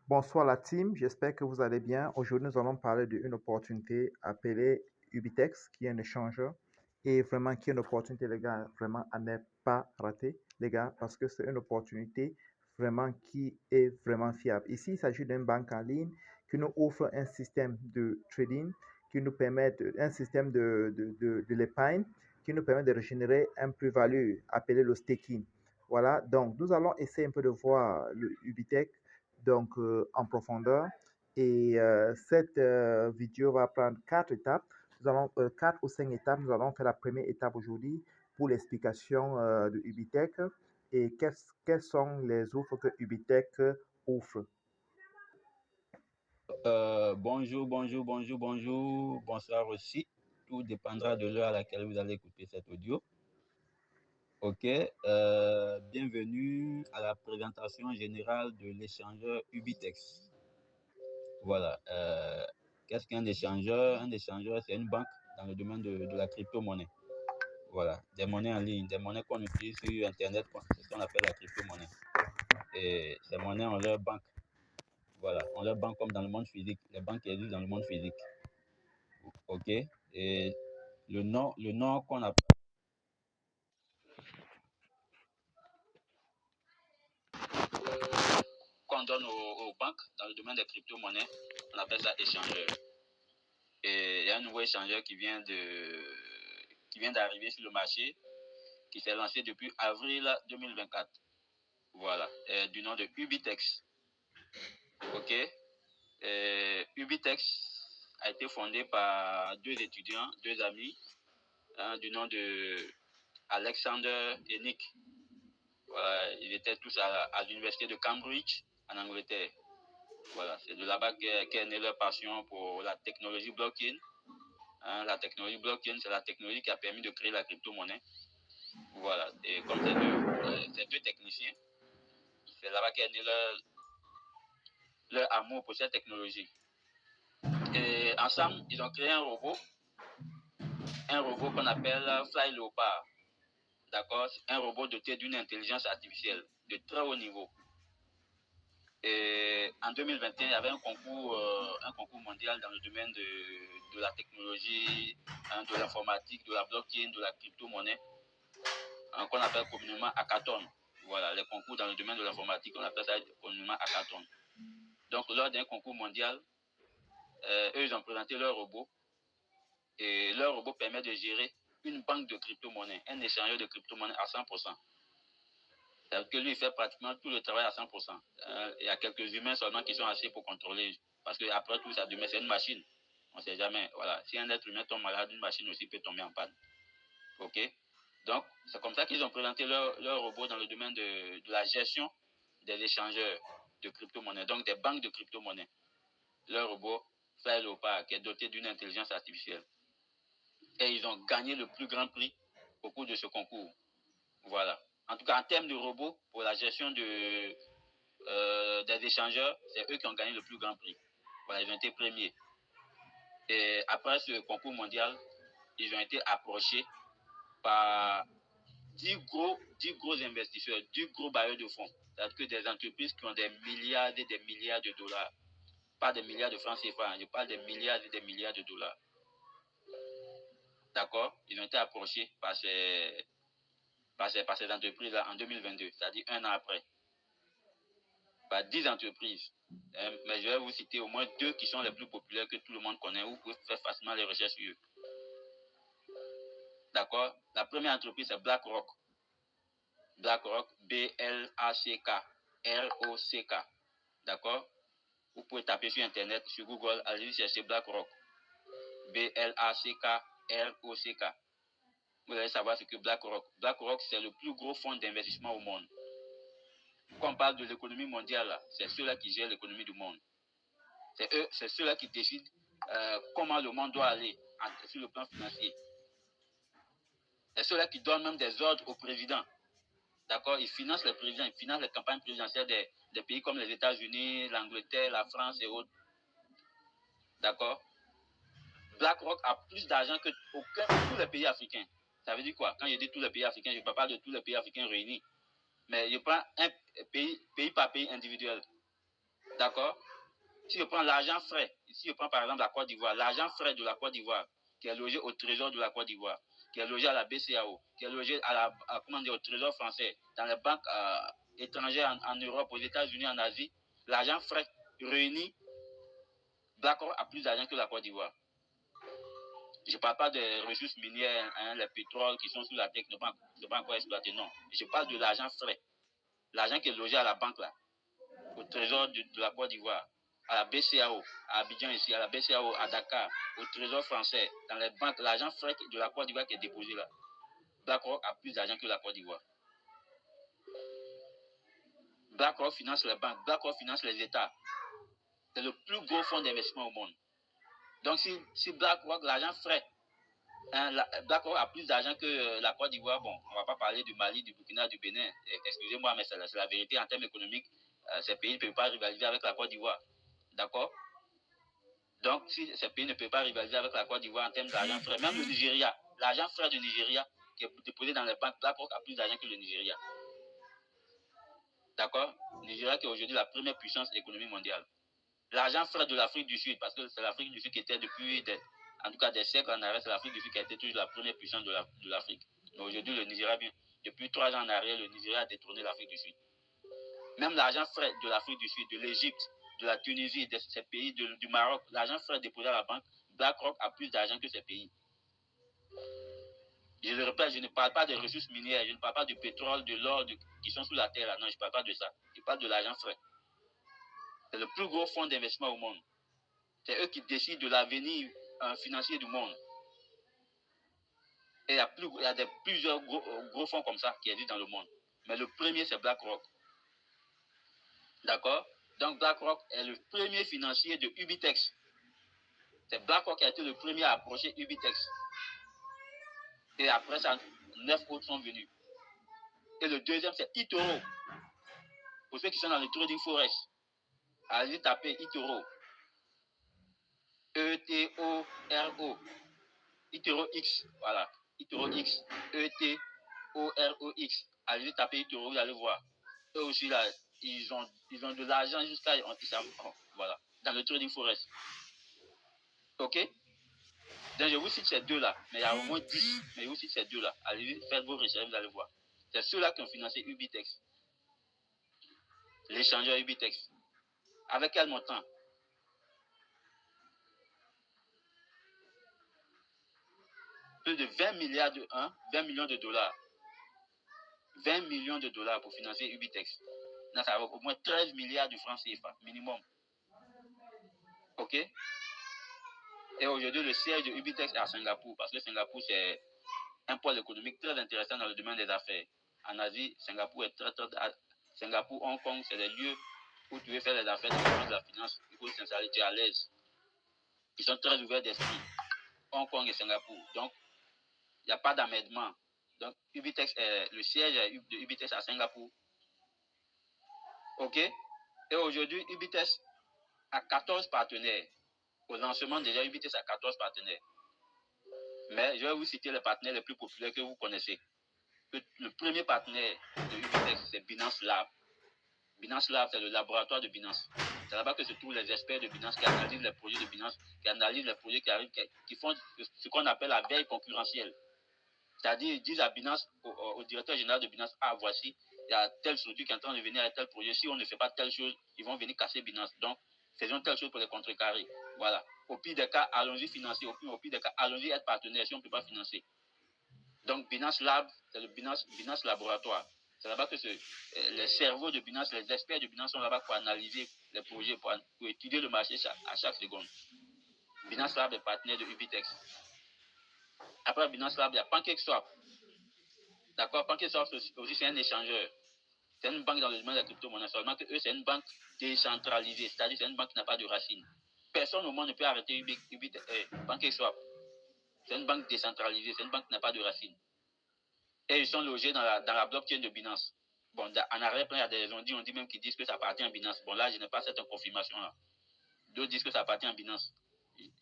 Bonsoir la team, j'espère que vous allez bien. Aujourd'hui, nous allons parler d'une opportunité appelée Ubitex, qui est un échangeur et vraiment qui est une opportunité, les gars, vraiment à ne pas rater, les gars, parce que c'est une opportunité vraiment qui est vraiment fiable. Ici, il s'agit d'une banque en ligne qui nous offre un système de trading, qui nous permet un système de l'épargne, qui nous permet de régénérer un plus-value appelé le staking. Voilà, donc nous allons essayer un peu de voir le Ubitex donc en profondeur. Et cette vidéo va prendre 4 étapes. Nous allons 4 ou 5 étapes. Nous allons faire la première étape aujourd'hui pour l'explication de Ubitech et quelles sont les offres que Ubitech offre. Bonjour, bonsoir aussi. Tout dépendra de l'heure à laquelle vous allez écouter cet audio. Ok, bienvenue à la présentation générale de l'échangeur Ubitex. Voilà, qu'est-ce qu'un échangeur? Un échangeur, c'est une banque dans le domaine de la crypto-monnaie. Voilà, des monnaies en ligne, des monnaies qu'on utilise sur Internet, c'est ce qu'on appelle la crypto-monnaie. Et ces monnaies ont leur banque. Voilà, on leur banque comme dans le monde physique. Les banques existent dans le monde physique. Ok, et le nom qu'on donne aux banques dans le domaine des crypto-monnaies, on appelle ça échangeur. Et il y a un nouveau échangeur qui vient d'arriver sur le marché, qui s'est lancé depuis avril 2024. Voilà, du nom de Ubitex. Ok, Ubitex a été fondé par 2 étudiants, 2 amis, du nom de Alexander et Nick. Voilà, ils étaient tous à l'université de Cambridge, en Angleterre. Voilà, c'est de là-bas qu'est née leur passion pour la technologie blockchain. La technologie blockchain, c'est la technologie qui a permis de créer la crypto-monnaie. Voilà, et comme ces deux techniciens, c'est là-bas qu'est né leur amour pour cette technologie. Et ensemble, ils ont créé un robot qu'on appelle Fly Leopard. D'accord, un robot doté d'une intelligence artificielle de très haut niveau. Et en 2021, il y avait un concours mondial dans le domaine de la technologie, de l'informatique, de la blockchain, de la crypto-monnaie, qu'on appelle communément hackathon. Voilà, les concours dans le domaine de l'informatique, on appelle ça communément hackathon. Donc, lors d'un concours mondial, eux, ils ont présenté leur robot. Et leur robot permet de gérer une banque de crypto-monnaie, un échangeur de crypto-monnaie à 100%. C'est-à-dire que lui, il fait pratiquement tout le travail à 100%. Il y a quelques humains seulement qui sont assez pour contrôler. Parce qu'après tout, ça demeure, c'est une machine. On ne sait jamais. Voilà. Si un être humain tombe malade, une machine aussi peut tomber en panne. OK? Donc, c'est comme ça qu'ils ont présenté leur robot dans le domaine de la gestion des échangeurs de crypto-monnaies, donc des banques de crypto-monnaies. Leur robot Fly Leopard, qui est doté d'une intelligence artificielle. Et ils ont gagné le plus grand prix au cours de ce concours. Voilà. En tout cas, en termes de robots, pour la gestion des échangeurs, c'est eux qui ont gagné le plus grand prix. Voilà, ils ont été premiers. Et après ce concours mondial, ils ont été approchés par 10 gros investisseurs, 10 gros bailleurs de fonds. C'est-à-dire que des entreprises qui ont des milliards et des milliards de dollars. Pas des milliards de francs CFA, je parle des milliards et des milliards de dollars. D'accord? Ils ont été approchés par ces entreprises-là en 2022, c'est-à-dire un an après. Par 10 entreprises. Mais je vais vous citer au moins 2 qui sont les plus populaires que tout le monde connaît. Vous pouvez faire facilement les recherches sur eux. D'accord? La première entreprise, c'est BlackRock. BlackRock, B-L-A-C-K-R-O-C-K. D'accord? Vous pouvez taper sur Internet, sur Google, allez chercher BlackRock. B-L-A-C-K-R-O-C-K. Vous allez savoir ce que BlackRock. BlackRock, c'est le plus gros fonds d'investissement au monde. Quand on parle de l'économie mondiale, c'est ceux-là qui gèrent l'économie du monde. C'est ceux-là qui décident comment le monde doit aller sur le plan financier. C'est ceux-là qui donnent même des ordres au président. D'accord? Ils financent les présidents, ils financent les campagnes présidentielles des pays comme les États-Unis, l'Angleterre, la France et autres. D'accord? BlackRock a plus d'argent que tous les pays africains. Ça veut dire quoi? Quand je dis tous les pays africains, je ne parle pas de tous les pays africains réunis. Mais je prends un pays par pays individuel. D'accord? Si je prends l'argent frais, ici je prends par exemple la Côte d'Ivoire, l'argent frais de la Côte d'Ivoire, qui est logé au Trésor de la Côte d'Ivoire, qui est logé à la BCAO, qui est logé au Trésor français, dans les banques étrangères en Europe, aux États-Unis, en Asie, l'argent frais réuni, BlackRock a plus d'argent que la Côte d'Ivoire. Je ne parle pas des ressources minières, les pétroles qui sont sous la terre, qui ne sont pas encore exploités, non. Je parle de l'argent frais, l'argent qui est logé à la banque, là, au Trésor de la Côte d'Ivoire, à la BCAO, à Abidjan ici, à la BCAO, à Dakar, au Trésor français, dans les banques, l'argent frais de la Côte d'Ivoire qui est déposé là. BlackRock a plus d'argent que la Côte d'Ivoire. BlackRock finance les banques, BlackRock finance les États. C'est le plus gros fonds d'investissement au monde. Donc si BlackRock, l'argent frais, BlackRock a plus d'argent que la Côte d'Ivoire, bon, on ne va pas parler du Mali, du Burkina, du Bénin, excusez-moi, mais c'est la vérité en termes économiques, ces pays ne peuvent pas rivaliser avec la Côte d'Ivoire. D'accord? Donc, si ces pays ne peuvent pas rivaliser avec la Côte d'Ivoire en termes d'argent frais, même le Nigeria, l'argent frais du Nigeria qui est déposé dans les banques, BlackRock a plus d'argent que le Nigeria. D'accord? Le Nigeria qui est aujourd'hui la première puissance économique mondiale. L'argent frais de l'Afrique du Sud, parce que c'est l'Afrique du Sud qui était depuis, en tout cas des siècles en arrière, c'est l'Afrique du Sud qui a été toujours la première puissance de l'Afrique. Mais aujourd'hui, le Nigeria, depuis 3 ans en arrière, le Nigeria a détourné l'Afrique du Sud. Même l'argent frais de l'Afrique du Sud, de l'Égypte, de la Tunisie, de ces pays, du Maroc, l'argent frais déposé à la banque, BlackRock a plus d'argent que ces pays. Je le répète, je ne parle pas des ressources minières, je ne parle pas du pétrole, de l'or qui sont sous la terre. Là. Non, je ne parle pas de ça. Je parle de l'argent frais. C'est le plus gros fonds d'investissement au monde. C'est eux qui décident de l'avenir financier du monde. Et il y a plusieurs gros fonds comme ça qui existent dans le monde. Mais le premier, c'est BlackRock. D'accord? Donc BlackRock est le premier financier de Ubitex. C'est BlackRock qui a été le premier à approcher Ubitex. Et après ça, 9 autres sont venus. Et le deuxième, c'est eToro. Pour ceux qui sont dans le trading forex, allez taper eToro. E-T-O-R-O. eToro X. Voilà. eToro X. E-T-O-R-O-X. Allez taper eToro, vous allez voir. Eux aussi, là, ils ont de l'argent jusqu'à... Voilà. Dans le trading forex. OK? Donc, je vous cite ces deux-là. Mais il y a au moins 10. Mais je vous cite ces deux-là. Allez, faites vos recherches, vous allez voir. C'est ceux-là qui ont financé Ubitex. L'échangeur Ubitex. Avec quel montant? Plus de 20 millions de dollars. 20 millions de dollars pour financer Ubitex. Là, ça va au moins 13 milliards de francs CFA, minimum. OK? Et aujourd'hui, le siège de Ubitex est à Singapour, parce que Singapour, c'est un pôle économique très intéressant dans le domaine des affaires. En Asie, Singapour, Singapour, Hong Kong, c'est des lieux où tu veux faire des affaires dans le domaine de la finance. Il faut s'installer, tu es à l'aise. Ils sont très ouverts d'esprit. Hong Kong et Singapour. Donc, il n'y a pas d'amèdement. Donc, Ubitex le siège de Ubitex à Singapour. OK? Et aujourd'hui, Ubitex a 14 partenaires. Au lancement, déjà, Ubitex a 14 partenaires. Mais je vais vous citer les partenaires les plus populaires que vous connaissez. Le premier partenaire de Ubitex, c'est Binance Lab. Binance Lab, c'est le laboratoire de Binance. C'est là-bas que se trouvent les experts de Binance qui analysent les projets de Binance, qui analysent les projets qui arrivent, qui font ce qu'on appelle la veille concurrentielle. C'est-à-dire, ils disent à Binance, au directeur général de Binance, ah, voici, il y a telle structure qui est en train de venir à tel projet. Si on ne fait pas telle chose, ils vont venir casser Binance. Donc, faisons telle chose pour les contrecarrer. Voilà. Au pire des cas, allons-y financer. Au pire des cas, allons-y être partenaires si on ne peut pas financer. Donc, Binance Lab, c'est le Binance Laboratoire. C'est là-bas que les cerveaux de Binance, les experts de Binance sont là-bas pour analyser les projets, pour étudier le marché à chaque seconde. Binance Lab est partenaire de Ubitex. Après Binance Lab, il y a PancakeSwap. D'accord? PancakeSwap aussi, c'est un échangeur. C'est une banque dans le domaine de la crypto-monnaie. Seulement que eux, c'est une banque décentralisée. C'est-à-dire c'est une banque qui n'a pas de racines. Personne au monde ne peut arrêter PancakeSwap. C'est une banque décentralisée. C'est une banque qui n'a pas de racines. Et ils sont logés dans la blockchain de Binance. Bon, en arrière-plan, il y a des on dit même qu'ils disent que ça appartient à Binance. Bon, là, je n'ai pas cette confirmation-là. D'autres disent que ça appartient à Binance.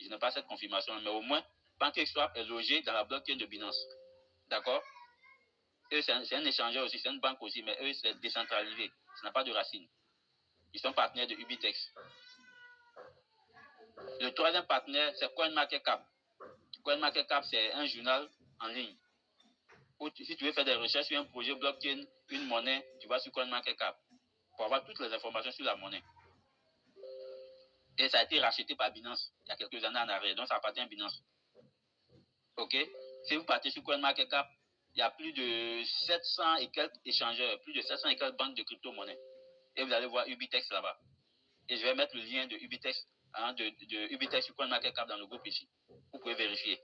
Je n'ai pas cette confirmation, mais au moins, PancakeSwap est logé dans la blockchain de Binance. D'accord? Eux, c'est un échangeur aussi, c'est une banque aussi, mais eux, c'est décentralisé. Ça n'a pas de racines. Ils sont partenaires de Ubitex. Le troisième partenaire, c'est CoinMarketCap. CoinMarketCap, c'est un journal en ligne. Si tu veux faire des recherches sur un projet blockchain, une monnaie, tu vas sur CoinMarketCap pour avoir toutes les informations sur la monnaie. Et ça a été racheté par Binance il y a quelques années en arrière. Donc, ça appartient à Binance. OK? Si vous partez sur CoinMarketCap, il y a plus de 700 et quelques échangeurs, plus de 700 et quelques banques de crypto-monnaies. Et vous allez voir Ubitex là-bas. Et je vais mettre le lien de Ubitex, de Ubitex sur CoinMarketCap dans le groupe ici. Vous pouvez vérifier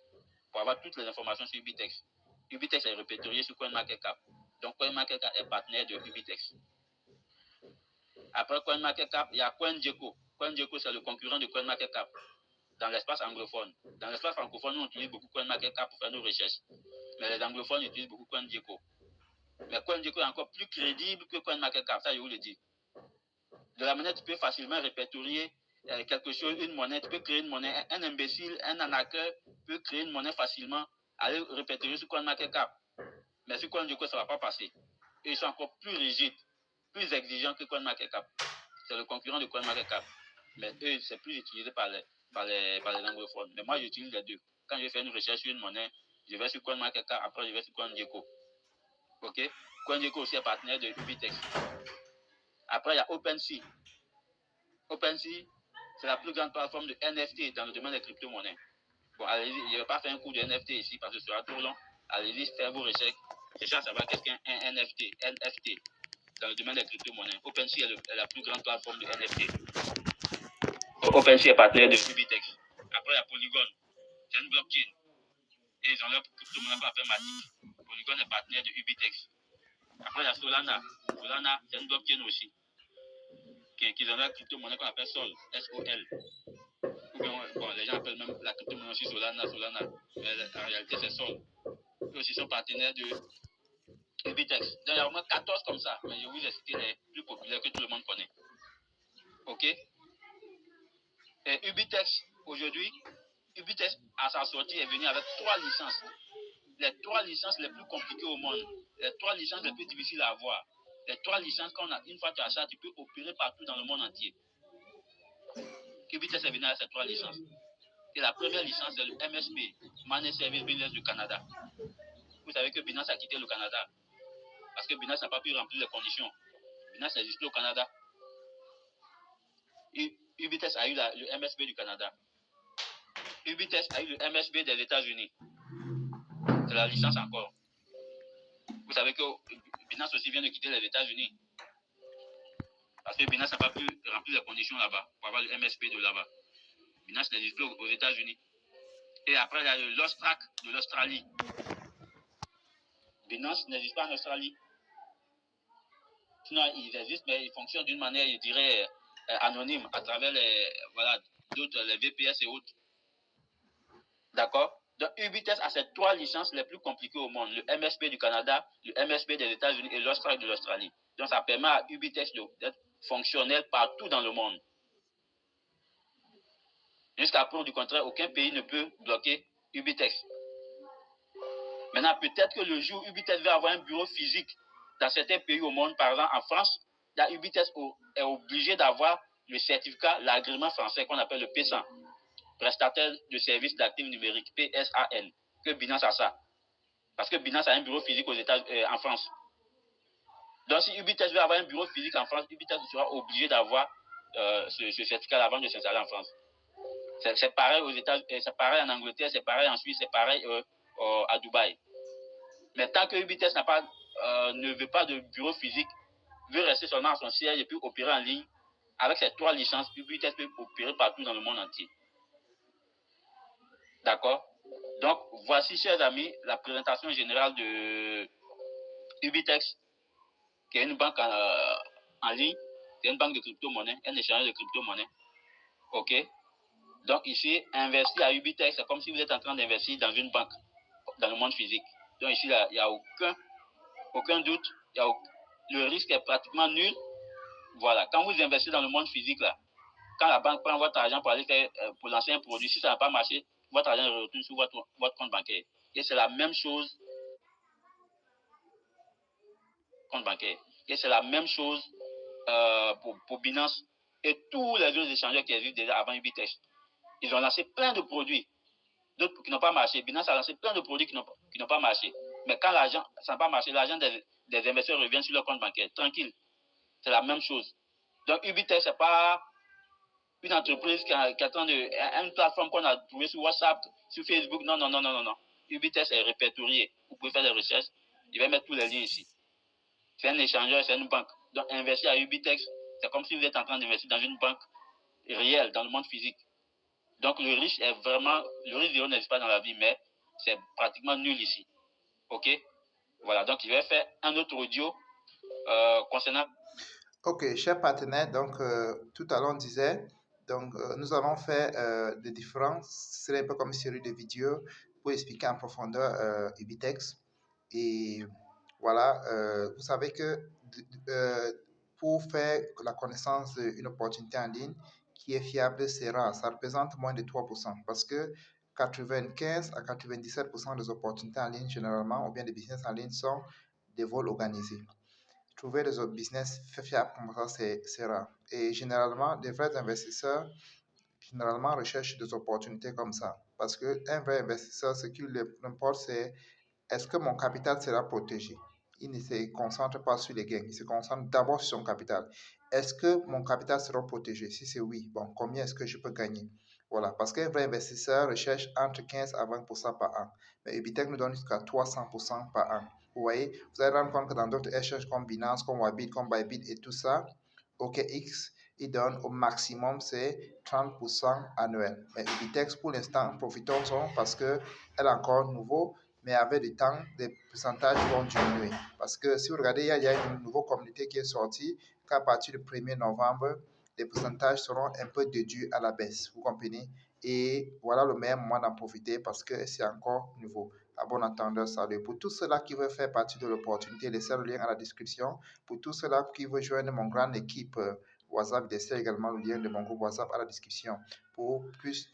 pour avoir toutes les informations sur Ubitex. Ubitex est répertorié sur CoinMarketCap. Donc, CoinMarketCap est partenaire de Ubitex. Après CoinMarketCap, il y a CoinGecko. CoinGecko, c'est le concurrent de CoinMarketCap dans l'espace anglophone. Dans l'espace francophone, nous, on utilise beaucoup CoinMarketCap pour faire nos recherches. Mais les anglophones utilisent beaucoup CoinGecko. Mais CoinGecko est encore plus crédible que CoinMarketCap, ça je vous le dis. De la manière, tu peux facilement répertorier quelque chose, une monnaie. Tu peux créer une monnaie. Un imbécile, un arnaqueur peut créer une monnaie facilement, aller répertorier sur CoinMarketCap. Mais sur CoinGecko, ça ne va pas passer. Et ils sont encore plus rigides, plus exigeants que CoinMarketCap. C'est le concurrent de CoinMarketCap. Mais eux, c'est plus utilisé par les anglophones. Mais moi, j'utilise les deux. Quand je fais une recherche sur une monnaie, je vais sur CoinMarketCap, après je vais sur CoinGecko. OK? CoinGecko aussi est partenaire de Ubitex. Après, il y a OpenSea. OpenSea, c'est la plus grande plateforme de NFT dans le domaine des crypto-monnaies. Bon, allez-y, je ne vais pas faire un cours de NFT ici parce que ce sera trop long. Allez-y, faire vos recherches. Cherchez à savoir qu'est-ce qu'un NFT dans le domaine des crypto-monnaies. OpenSea est la plus grande plateforme de NFT. OpenSea est partenaire de Ubitex. Après, il y a Polygon. C'est une blockchain. Et ils ont leur crypto-monnaie qu'on appelle Matic. Polygon est partenaire de Ubitex. Après, il y a Solana. Solana, c'est une blockchain aussi. Qu'ils ont leur crypto-monnaie qu'on appelle Sol. S-O-L. Ou bien, bon, les gens appellent même la crypto-monnaie aussi Solana. Mais en réalité, c'est Sol. Eux aussi sont partenaires de Ubitex. Donc, il y a au moins 14 comme ça. Mais je vous ai cité les plus populaires que tout le monde connaît. OK? Et Ubitex, aujourd'hui, Ubitex, à sa sortie, est venu avec 3 licences. Les 3 licences les plus compliquées au monde. Les 3 licences les plus difficiles à avoir. Les 3 licences qu'on a, une fois que tu achètes, tu peux opérer partout dans le monde entier. Ubitex est venu avec ces 3 licences. Et la première licence, c'est le MSB, Money Service Business du Canada. Vous savez que Binance a quitté le Canada parce que Binance n'a pas pu remplir les conditions. Binance existe au Canada. Et Ubitex a eu le MSB du Canada. Ubitex a eu le MSB des États-Unis. C'est la licence encore. Vous savez que Binance aussi vient de quitter les États-Unis. Parce que Binance n'a pas pu remplir les conditions là-bas pour avoir le MSB de là-bas. Binance n'existe plus aux États-Unis. Et après, il y a le Lost Track de l'Australie. Binance n'existe pas en Australie. Sinon, ils existent, mais ils fonctionnent d'une manière, je dirais, anonyme, à travers d'autres, les VPS et autres. D'accord? Donc, Ubitex a ces 3 licences les plus compliquées au monde. Le MSB du Canada, le MSB des États-Unis et l'Austral de l'Australie. Donc, ça permet à Ubitex d'être fonctionnel partout dans le monde. Jusqu'à preuve du contraire, aucun pays ne peut bloquer Ubitex. Maintenant, peut-être que le jour où Ubitex va avoir un bureau physique dans certains pays au monde, par exemple en France, la Ubitex est obligé d'avoir le certificat, l'agrément français qu'on appelle le PSAN, prestataire de services d'actifs numériques, PSAN, que Binance a ça. Parce que Binance a un bureau physique en France. Donc, si Ubitex veut avoir un bureau physique en France, Ubitex sera obligé d'avoir ce certificat avant de s'installer en France. C'est pareil aux États-Unis, c'est pareil en Angleterre, c'est pareil en Suisse, c'est pareil à Dubaï. Mais tant que Ubitex ne veut pas de bureau physique, veut rester seulement à son siège et puis opérer en ligne, avec ces 3 licences, Ubitex peut opérer partout dans le monde entier. D'accord? Donc, voici, chers amis, la présentation générale de Ubitex, qui est une banque en ligne, qui est une banque de crypto-monnaie, un échange de crypto-monnaie. OK? Donc, ici, investir à Ubitex, c'est comme si vous êtes en train d'investir dans une banque, dans le monde physique. Donc, ici, il n'y a aucun doute, le risque est pratiquement nul. Voilà, quand vous investissez dans le monde physique, là, quand la banque prend votre argent pour aller pour lancer un produit, si ça n'a pas marché, votre argent retourne sur votre compte bancaire. Et c'est la même chose, compte bancaire. Et c'est la même chose pour Binance et tous les autres échangeurs qui existent déjà avant Ubitex. Ils ont lancé plein de produits, d'autres qui n'ont pas marché. Binance a lancé plein de produits qui n'ont pas marché. Mais quand l'argent, ça n'a pas marché, l'argent des investisseurs revient sur leur compte bancaire. Tranquille. C'est la même chose. Donc, Ubitex, ce n'est pas une entreprise qui attend une plateforme qu'on a trouvée sur WhatsApp, sur Facebook. Non, non, non, non, non, non. Ubitex est répertorié. Vous pouvez faire des recherches. Je vais mettre tous les liens ici. C'est un échangeur, c'est une banque. Donc, investir à Ubitex, c'est comme si vous êtes en train d'investir dans une banque réelle, dans le monde physique. Donc, le risque zéro n'existe pas dans la vie, mais c'est pratiquement nul ici. OK? Voilà, donc je vais faire un autre audio concernant. Ok, chers partenaires, donc tout à l'heure on disait, donc nous allons faire des différences, ce serait un peu comme une série de vidéos pour expliquer en profondeur Ubitex. Et voilà, vous savez que pour faire la connaissance d'une opportunité en ligne qui est fiable, c'est rare, ça représente moins de 3%, parce que 95 à 97% des opportunités en ligne, généralement, ou bien des business en ligne, sont des vols organisés. Trouver des autres business fiables comme ça, c'est rare. Et généralement, des vrais investisseurs, généralement, recherchent des opportunités comme ça. Parce qu'un vrai investisseur, ce qui lui importe, c'est est-ce que mon capital sera protégé? Il ne se concentre pas sur les gains, il se concentre d'abord sur son capital. Est-ce que mon capital sera protégé? Si c'est oui, bon, combien est-ce que je peux gagner? Voilà, parce qu'un vrai investisseur recherche entre 15 à 20% par an. Mais Ubitech nous donne jusqu'à 300% par an. Vous voyez, vous allez rendre compte que dans d'autres échanges comme Binance, comme Wybit, comme Bybit et tout ça, OKX, il donne au maximum, c'est 30% annuel. Mais Ubitex, pour l'instant, profitons-en parce qu'elle est encore nouveau, mais avec le temps, les pourcentages vont diminuer. Parce que si vous regardez, il y a une nouvelle communauté qui est sortie, qu'à partir du 1er novembre, les pourcentages seront un peu déduits à la baisse. Vous comprenez? Et voilà le meilleur moment d'en profiter parce que c'est encore nouveau. À bon entendeur, salut. Pour tous ceux-là qui veulent faire partie de l'opportunité, laissez le lien à la description. Pour tous ceux-là qui veulent joindre mon grande équipe WhatsApp, laissez également le lien de mon groupe WhatsApp à la description pour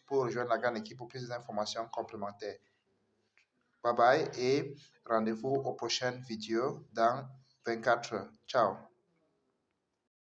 rejoindre la grande équipe pour plus d'informations complémentaires. Bye bye et rendez-vous aux prochaines vidéos dans 24 heures. Ciao.